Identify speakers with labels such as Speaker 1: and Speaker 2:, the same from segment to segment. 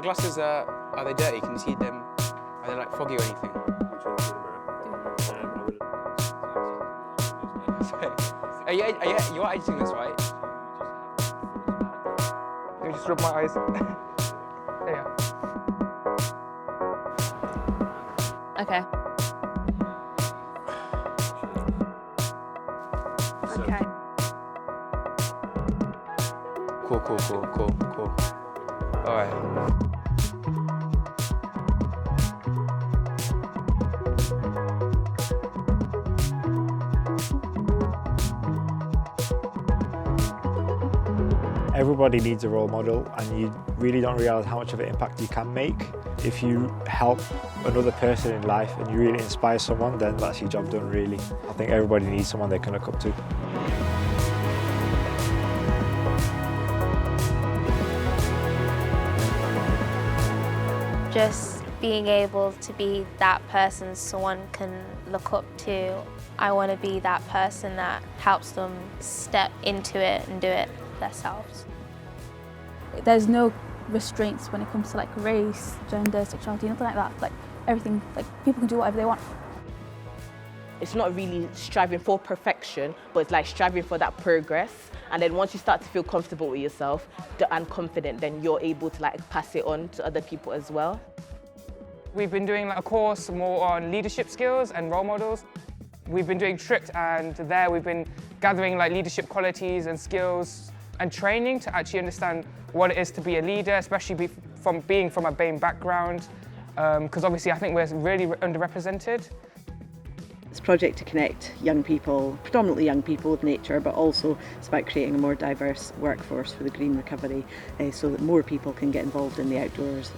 Speaker 1: glasses, are they dirty? Can you see them? Are they like foggy or anything? You are editing this, right? Let me just rub my eyes. There you go.
Speaker 2: Okay. Okay.
Speaker 1: Cool. All right.
Speaker 3: Everybody needs a role model, and you really don't realise how much of an impact you can make. If you help another person in life and you really inspire someone, then that's your job done, really. I think everybody needs someone they can look up to.
Speaker 2: Just being able to be that person someone can look up to. I want to be that person that helps them step into it and do it themselves.
Speaker 4: There's no restraints when it comes to like race, gender, sexuality, nothing like that. Like everything, like people can do whatever they want.
Speaker 5: It's not really striving for perfection, but it's like striving for that progress. And then once you start to feel comfortable with yourself and confident, then you're able to like pass it on to other people as well.
Speaker 1: We've been doing a course more on leadership skills and role models. We've been doing Tricked, and there we've been gathering like leadership qualities and skills and training to actually understand what it is to be a leader, especially from being from a BAME background, because obviously I think we're really underrepresented.
Speaker 6: It's a project to connect young people, predominantly young people with nature, but also it's about creating a more diverse workforce for the green recovery so that more people can get involved in the outdoors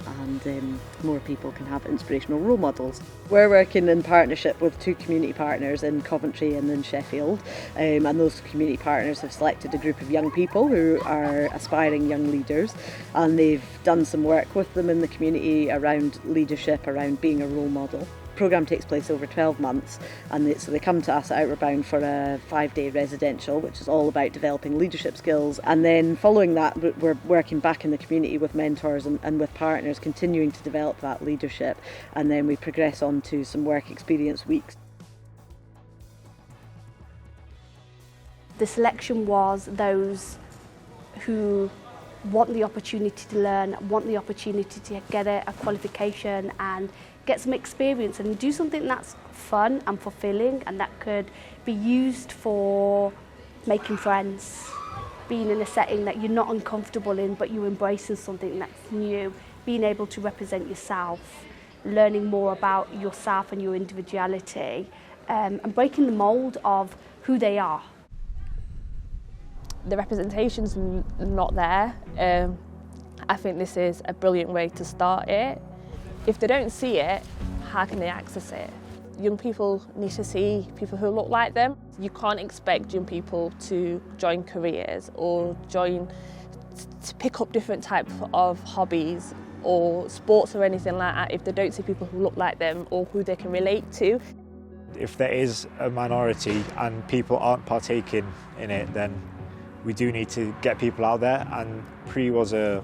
Speaker 6: and more people can have inspirational role models. We're working in partnership with 2 community partners in Coventry and in Sheffield, and those community partners have selected a group of young people who are aspiring young leaders, and they've done some work with them in the community around leadership, around being a role model. The programme takes place over 12 months, and so they come to us at Outward Bound for a 5-day residential, which is all about developing leadership skills. And then following that, we're working back in the community with mentors and with partners, continuing to develop that leadership. And then we progress on to some work experience weeks.
Speaker 7: The selection was those who want the opportunity to learn, want the opportunity to get a qualification and get some experience and do something that's fun and fulfilling and that could be used for making friends, being in a setting that you're not uncomfortable in but you're embracing something that's new, being able to represent yourself, learning more about yourself and your individuality, and breaking the mould of who they are.
Speaker 8: The representation's not there. I think this is a brilliant way to start it. If they don't see it, how can they access it? Young people need to see people who look like them. You can't expect young people to join careers or to pick up different types of hobbies or sports or anything like that if they don't see people who look like them or who they can relate to.
Speaker 3: If there is a minority and people aren't partaking in it, then we do need to get people out there, and Pri was an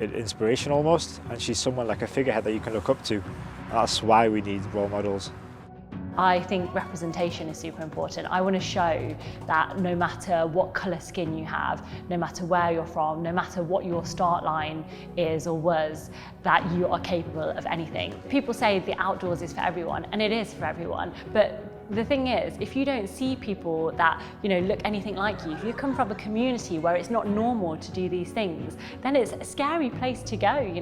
Speaker 3: inspiration almost, and she's someone like a figurehead that you can look up to. That's why we need role models.
Speaker 9: I think representation is super important. I want to show that no matter what colour skin you have, no matter where you're from, no matter what your start line is or was, that you are capable of anything. People say the outdoors is for everyone, and it is for everyone, but the thing is, if you don't see people that, look anything like you, if you come from a community where it's not normal to do these things, then it's a scary place to go,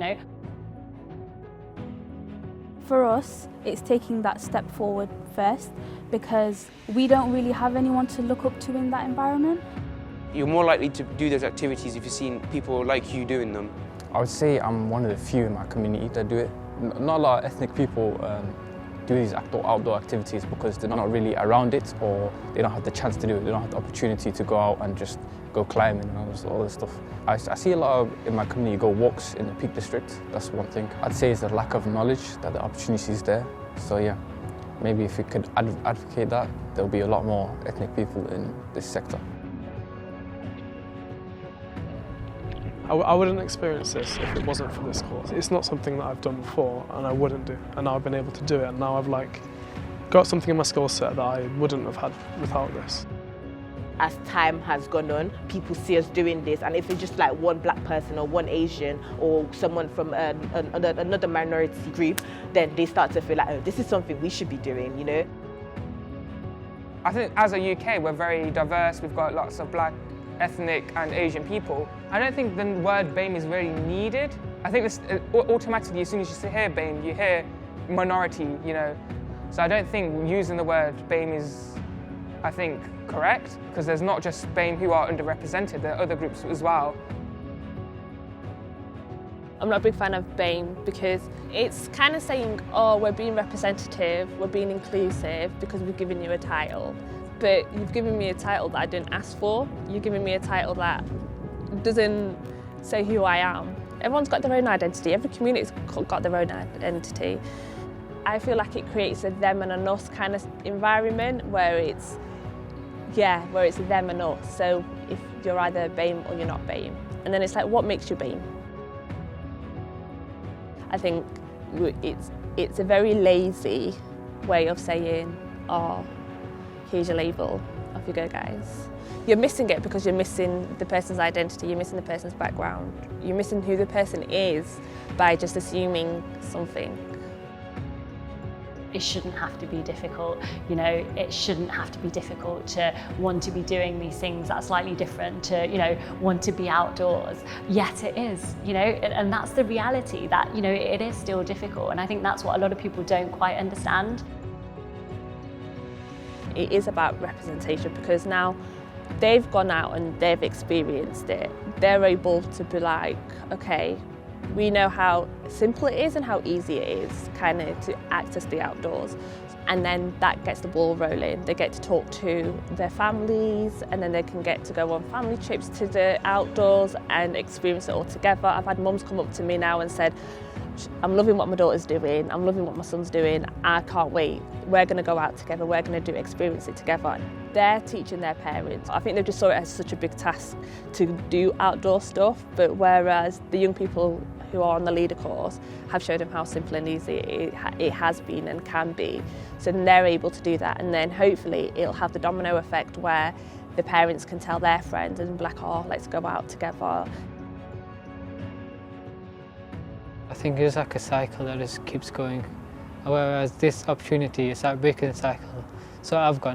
Speaker 4: For us, it's taking that step forward first because we don't really have anyone to look up to in that environment.
Speaker 1: You're more likely to do those activities if you've seen people like you doing them.
Speaker 10: I would say I'm one of the few in my community that do it. Not a lot of ethnic people do these outdoor activities because they're not really around it, or they don't have the chance to do it. They don't have the opportunity to go out and just go climbing and all this stuff. I see a lot of, in my community, go walks in the Peak District. That's one thing. I'd say it's the lack of knowledge that the opportunity is there. So yeah, maybe if we could advocate that, there'll be a lot more ethnic people in this sector.
Speaker 11: I wouldn't experience this if it wasn't for this course. It's not something that I've done before and I wouldn't do, and now I've been able to do it, and now I've got something in my skill set that I wouldn't have had without this.
Speaker 5: As time has gone on, people see us doing this, and if it's just like one black person or one Asian or someone from another minority group, then they start to feel like, oh, this is something we should be doing, you know?
Speaker 1: I think as a UK, we're very diverse. We've got lots of black, ethnic and Asian people. I don't think the word BAME is really needed. I think this, automatically, as soon as you hear BAME, you hear minority, you know. So I don't think using the word BAME is, I think, correct, because there's not just BAME who are underrepresented, there are other groups as well.
Speaker 8: I'm not a big fan of BAME because it's kind of saying, oh, we're being representative, we're being inclusive because we've given you a title. But you've given me a title that I didn't ask for. You're giving me a title that doesn't say who I am. Everyone's got their own identity, every community's got their own identity. I feel like it creates a them and an us kind of environment where it's them and us. So if you're either BAME or you're not BAME. And then it's like, what makes you BAME? I think it's a very lazy way of saying, oh, here's your label, off you go guys. You're missing it because you're missing the person's identity, you're missing the person's background, you're missing who the person is by just assuming something.
Speaker 9: It shouldn't have to be difficult, you know, it shouldn't have to be difficult to want to be doing these things that are slightly different, to, you know, want to be outdoors. Yet it is, you know, and that's the reality that, you know, it is still difficult, and I think that's what a lot of people don't quite understand.
Speaker 8: It is about representation because now they've gone out and they've experienced it. They're able to be like, okay, we know how simple it is and how easy it is kind of to access the outdoors, and then that gets the ball rolling. They get to talk to their families, and then they can get to go on family trips to the outdoors and experience it all together. I've had mums come up to me now and said, I'm loving what my daughter's doing, I'm loving what my son's doing, I can't wait. We're going to go out together, we're going to experience it together. They're teaching their parents. I think they just saw it as such a big task to do outdoor stuff, but whereas the young people who are on the leader course have showed them how simple and easy it has been and can be. So then they're able to do that, and then hopefully it'll have the domino effect where the parents can tell their friends and be like, oh, let's go out together.
Speaker 12: I think it's like a cycle that just keeps going, whereas this opportunity is like breaking the cycle. So I've got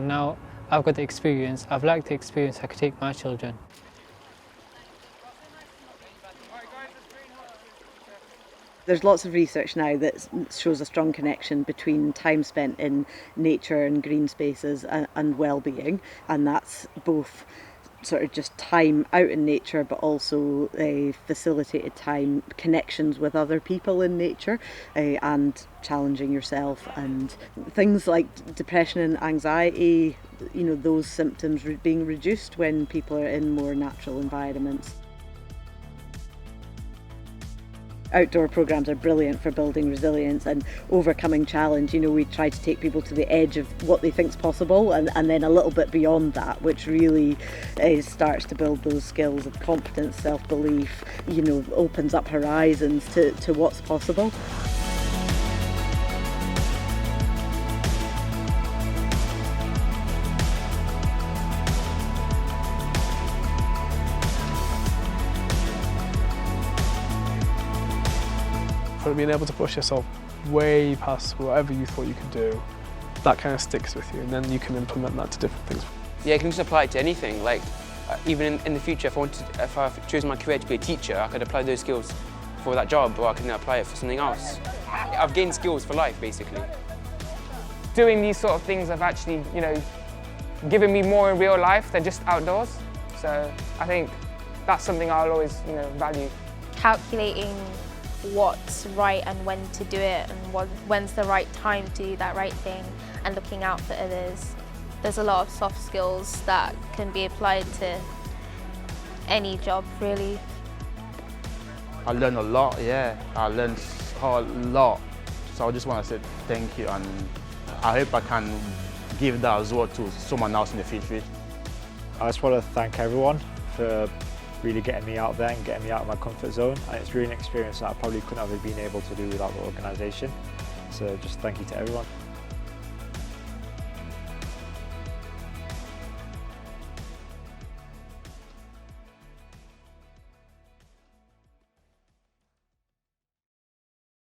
Speaker 12: the experience, I've liked the experience I could take my children.
Speaker 6: There's lots of research now that shows a strong connection between time spent in nature and green spaces and well-being, and that's both sort of just time out in nature, but also facilitated time, connections with other people in nature, and challenging yourself, and things like depression and anxiety, you know, those symptoms being reduced when people are in more natural environments. Outdoor programmes are brilliant for building resilience and overcoming challenge. You know, we try to take people to the edge of what they think's possible and then a little bit beyond that, which really starts to build those skills of confidence, self-belief, you know, opens up horizons to what's possible.
Speaker 11: For being able to push yourself way past whatever you thought you could do, that kind of sticks with you, and then you can implement that to different things.
Speaker 13: Yeah, you can just apply it to anything. Like, even in the future, if I choose my career to be a teacher, I could apply those skills for that job, or I can apply it for something else. I've gained skills for life, basically.
Speaker 1: Doing these sort of things have actually, you know, given me more in real life than just outdoors. So I think that's something I'll always, you know, value.
Speaker 2: Calculating what's right and when to do it, and when's the right time to do that right thing, and looking out for others. There's a lot of soft skills that can be applied to any job, really.
Speaker 14: I learned a lot, yeah. I learned a lot. So I just want to say thank you, and I hope I can give that as well to someone else in the future.
Speaker 3: I just want to thank everyone for really getting me out there and getting me out of my comfort zone, and it's really an experience that I probably couldn't have been able to do without the organisation. So just thank you to everyone.